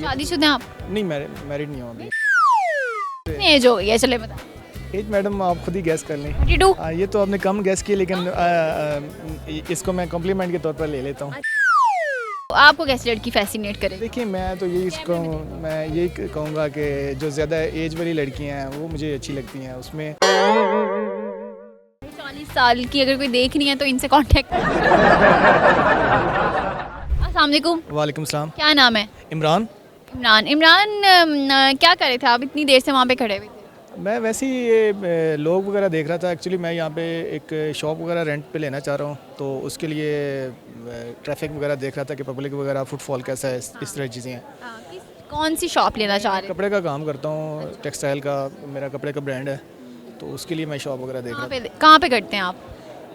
शादीशुदा हैं आप? नहीं, मैरिड नहीं हूँ अभी। कितनी एज हो गई है, चले बता। एज मैडम आप खुद ही गैस कर लें। 32। ये तो आपने कम गैस की, लेकिन इसको मैं कॉम्प्लीमेंट के तौर पर ले लेता हूँ। आपको कैसी लड़की फैसिनेट करे? देखिए, मैं तो यही कहूँगा कि जो ज़्यादा एज वाली लड़कियाँ हैं वो मुझे अच्छी लगती हैं। उसमें 40 साल की अगर कोई देख रही है तो इनसे कांटेक्ट। अस्सलाम वालेकुम। वालेकुम सलाम। क्या नाम है? इमरान। इमरान, क्या कर रहे थे आप इतनी देर से वहाँ पे खड़े हुए थे? मैं वैसे ही ये लोग वगैरह देख रहा था। एक्चुअली मैं यहाँ पे एक शॉप वगैरह रेंट पे लेना चाह रहा हूँ, तो उसके लिए ट्रैफिक वगैरह देख रहा था कि पब्लिक वगैरह फुटफॉल कैसा है, इस तरह की चीज़ें हैं। कौन सी शॉप लेना चाह रहे हैं? कपड़े का काम करता हूँ, टेक्सटाइल का मेरा कपड़े का ब्रांड है, तो उसके लिए मैं शॉप वगैरह देख रहा था। कहाँ पे करते हैं आप?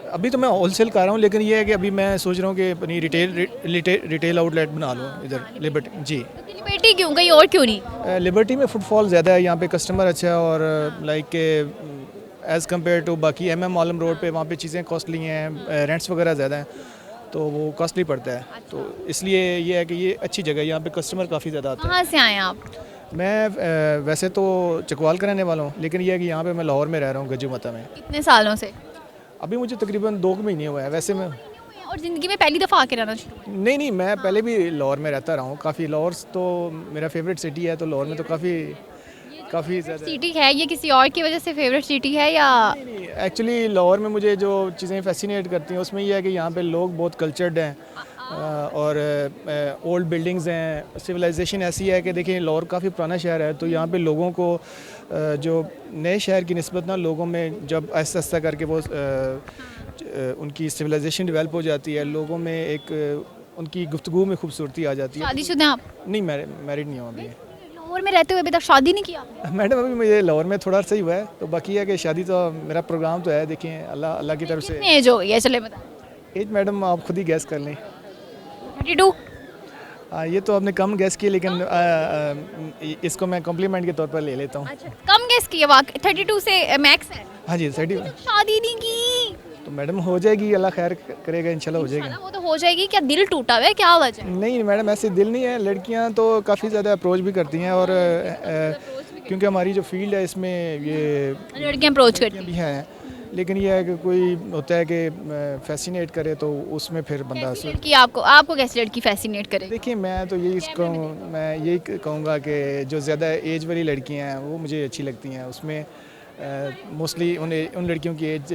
अभी तो मैं होलसेल कर रहा हूँ, लेकिन ये है कि अभी मैं सोच रहा हूँ कि अपनी रिटेल आउटलेट बना लूँ इधर लिबर्टी। जी, लिबर्टी क्यों, कहीं और क्यों नहीं? लिबर्टी में फुटफॉल ज़्यादा है, यहाँ पे कस्टमर अच्छा है, और लाइक के एज़ कम्पेयर टू बाकी MM आलम रोड पे वहाँ पे चीज़ें कॉस्टली हैं, रेंट्स वगैरह ज़्यादा हैं, तो वो कॉस्टली पड़ता है। तो इसलिए ये है कि ये अच्छी जगह है, यहाँ पे कस्टमर काफ़ी ज़्यादा आते हैं। कहाँ से आए हैं आप? मैं वैसे तो चकवाल का रहने वाला हूँ, लेकिन ये है कि यहाँ पे मैं लाहौर में रह रहा हूँ, गजू मता में। कितने सालों से? अभी मुझे तकरीबन 2 महीने हुए हैं। वैसे मैं और ज़िंदगी में पहली दफ़ा आके रहना शुरू? नहीं, मैं पहले भी लाहौर में रहता रहा हूँ काफ़ी। लाहौर तो मेरा फेवरेट सिटी है, तो लाहौर में तो काफ़ी ज़्यादा। सिटी है ये किसी और की वजह से फेवरेट सिटी है या? नहीं, एक्चुअली लाहौर में मुझे जो चीज़ें फैसिनेट करती हैं उसमें यह है कि यहाँ पे लोग बहुत कल्चर्ड हैं, और ओल्ड बिल्डिंग्स हैं। सिविलाइजेशन ऐसी है कि देखिए, लाहौर काफ़ी पुराना शहर है, तो यहाँ पे लोगों को जो नए शहर की निस्बत ना, लोगों में जब आहिस्ता आहिस्ता करके वो उनकी सिविलाइजेशन डेवलप हो जाती है, लोगों में एक उनकी गुफ्तगू में खूबसूरती आ जाती है। शादीशुदा हैं आप? नहीं, मैरिड नहीं हूँ अभी। लाहौर में रहते हुए अभी तक शादी नहीं किया? मैडम, अभी मुझे लाहौर में थोड़ा सा ही हुआ है, तो बाकी है कि शादी तो मेरा प्रोग्राम तो है, देखिए अल्लाह की तरफ से। कितनी एज हो गई है, चले बता। एज मैडम आप खुद ही गैस कर लें। 32। ये तो आपने कम गैस की, लेकिन इसको मैं कॉम्प्लीमेंट के तौर पर ले लेता हूँ। अच्छा, कम गेस किया। 32 से मैक्स है? हाँ जी, 30। शादी नहीं की तो मैडम हो जाएगी, अल्लाह खैर करेगा, इंशाल्लाह हो जाएगी। इंशाल्लाह वो तो हो जाएगी। क्या दिल टूटा हुआ है, क्या वजह? नहीं मैडम, ऐसे दिल नहीं है। लड़कियाँ तो काफ़ी ज़्यादा अप्रोच भी करती हैं, और क्योंकि हमारी जो फील्ड है इसमें ये लड़कियां अप्रोच करती भी हैं, लेकिन ये है कि कोई होता है कि फैसिनेट करे, तो उसमें फिर बंदा हैं? लड़की आपको कैसी लड़की फैसिनेट करे? देखिए, मैं यही कहूँगा कि जो ज़्यादा एज वाली लड़कियाँ हैं वो मुझे अच्छी लगती हैं। उसमें मोस्टली उन लड़कियों की एज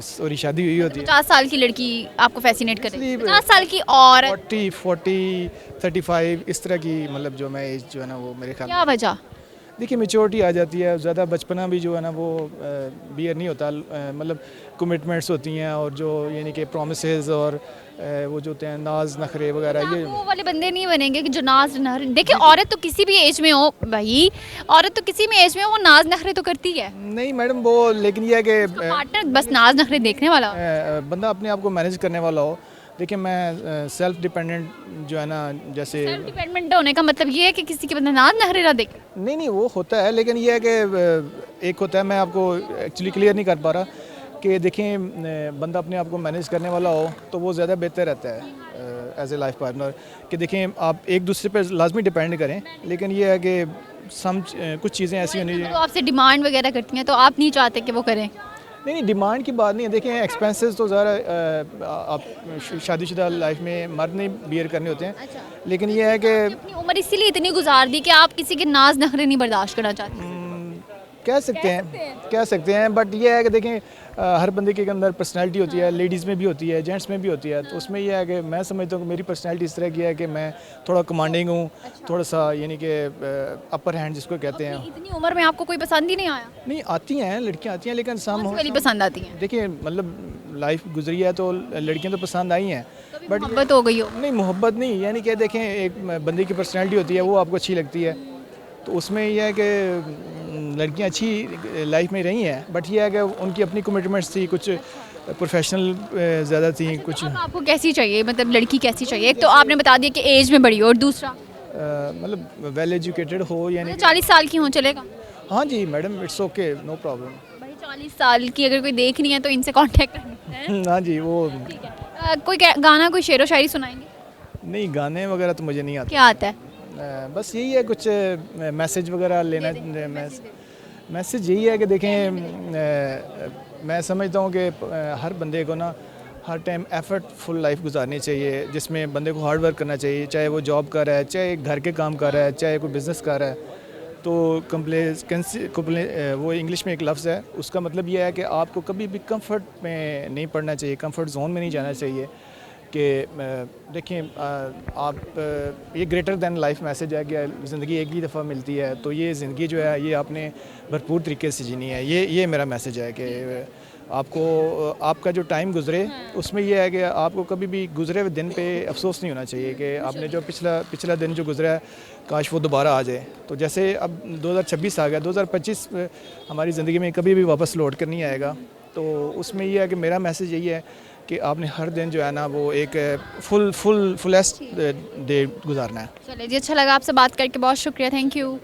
सॉरी शादी हुई होती है। 50 साल की लड़की आपको फैसिनेट करे? 50 साल की और 40, 35 इस तरह की, मतलब जो मैं एज जो है ना वो मेरे ख्याल। क्या वजह? देखिए, मेच्योरिटी आ जाती है, ज़्यादा बचपना भी जो है ना वो बियर नहीं होता, मतलब कमिटमेंट्स होती हैं, और जो यानी कि प्रोमिसेस और वो जो होते हैं नाज नखरे वगैरह, ये वो वाले बंदे नहीं बनेंगे कि जो नाज नखरे। देखिए, औरत तो किसी भी एज में हो भाई, औरत तो किसी भी एज में हो, वो नाज नखरे तो करती है। नहीं मैडम, वो लेकिन ये है कि पार्टनर बस नाज नखरे देखने वाला। बंदा अपने आप को मैनेज करने वाला हो। देखिए, मैं सेल्फ डिपेंडेंट जो है ना, जैसे सेल्फ डिपेंडेंट होने का मतलब ये है कि किसी के बंदा नाज नखरे ना देखे? नहीं वो होता है, लेकिन ये है कि एक होता है, मैं आपको एक्चुअली क्लियर नहीं कर पा रहा कि देखें, बंदा अपने आप को मैनेज करने वाला हो तो वो ज़्यादा बेहतर रहता है एज ए लाइफ पार्टनर। कि देखें, आप एक दूसरे पर लाजमी डिपेंड करें, लेकिन ये है कि कुछ चीज़ें ऐसी होनी चाहिए। तो आपसे डिमांड वगैरह करती हैं, तो आप नहीं चाहते कि वो करें? नहीं, डिमांड की बात नहीं है। देखें, एक्सपेंसेस तो ज़रा आप शादीशुदा लाइफ में मर्द नहीं बियर करने होते हैं। अच्छा। लेकिन ये है कि अपनी उम्र इसीलिए इतनी गुजार दी कि आप किसी के नाज नखरे नहीं बर्दाश्त करना चाहते? कह सकते हैं, बट ये है कि देखें, हर बंदे के अंदर पर्सनैलिटी होती है, लेडीज़ में भी होती है, जेंट्स में भी होती है। तो उसमें यह है कि मैं समझता हूँ कि मेरी पर्सनैलिटी इस तरह की है कि मैं थोड़ा कमांडिंग हूँ, थोड़ा सा यानी कि अपर हैंड जिसको कहते हैं। इतनी उम्र में आपको कोई पसंद ही नहीं आया? नहीं, आती हैं लड़कियाँ, आती हैं, लेकिन वाली पसंद आती हैं? देखिए, मतलब लाइफ गुजरी है तो लड़कियाँ तो पसंद आई हैं, बट मोहब्बत हो गई हो? नहीं, मोहब्बत नहीं, यानी कि देखें, एक बंदे की पर्सनैलिटी होती है, वो आपको अच्छी लगती है, तो उसमें यह है कि लड़कियां अच्छी लाइफ में रही हैं, बट यह है कि उनकी अपनी कमिटमेंट्स थी, कुछ प्रोफेशनल ज़्यादा थी, कुछ। अब आपको कैसी चाहिए, मतलब लड़की कैसी चाहिए? एक तो आपने बता दिया कि एज में बड़ी हो, और दूसरा मतलब वेल एजुकेटेड हो, यानी 40 साल की हो चलेगा? हाँ जी madam, it's okay, no problem. भाई 40 साल की अगर कोई देख रही है तो इनसे कांटेक्ट करें। हाँ जी, वो कोई गाना, कोई शेरो शायरी सुनाएंगे? नहीं, गाने वगैरह तो मुझे नहीं आते। क्या आता है? बस यही है, कुछ मैसेज वगैरह लेना। मैसेज यही है कि देखें, मैं समझता हूँ कि हर बंदे को ना हर टाइम एफर्टफुल लाइफ गुजारनी चाहिए, जिसमें बंदे को हार्ड वर्क करना चाहिए, चाहे वो जॉब कर रहा है, चाहे घर के काम कर रहा है, चाहे कोई बिज़नेस कर रहा है। तो वो इंग्लिश में एक लफ्ज़ है, उसका मतलब ये है कि आपको कभी भी कंफर्ट में नहीं पड़ना चाहिए, कंफर्ट जोन में नहीं जाना चाहिए। कि देखिए, आप ये ग्रेटर दैन लाइफ मैसेज है कि ज़िंदगी एक ही दफ़ा मिलती है, तो ये ज़िंदगी जो है ये आपने भरपूर तरीके से जीनी है। ये मेरा मैसेज है कि आपको आपका जो टाइम गुज़रे उसमें ये है कि आपको कभी भी गुज़रे हुए दिन पे अफसोस नहीं होना चाहिए कि आपने जो पिछला दिन जो गुज़रा है काश वो दोबारा आ जाए। तो जैसे अब 2026 आ गया, 2025 हमारी ज़िंदगी में कभी भी वापस लौट कर नहीं आएगा। तो उसमें ये है कि मेरा मैसेज यही है कि आपने हर दिन जो है ना वो एक फुलेस्ट डे गुजारना है। चलिए जी, अच्छा लगा आपसे बात करके, बहुत शुक्रिया, थैंक यू।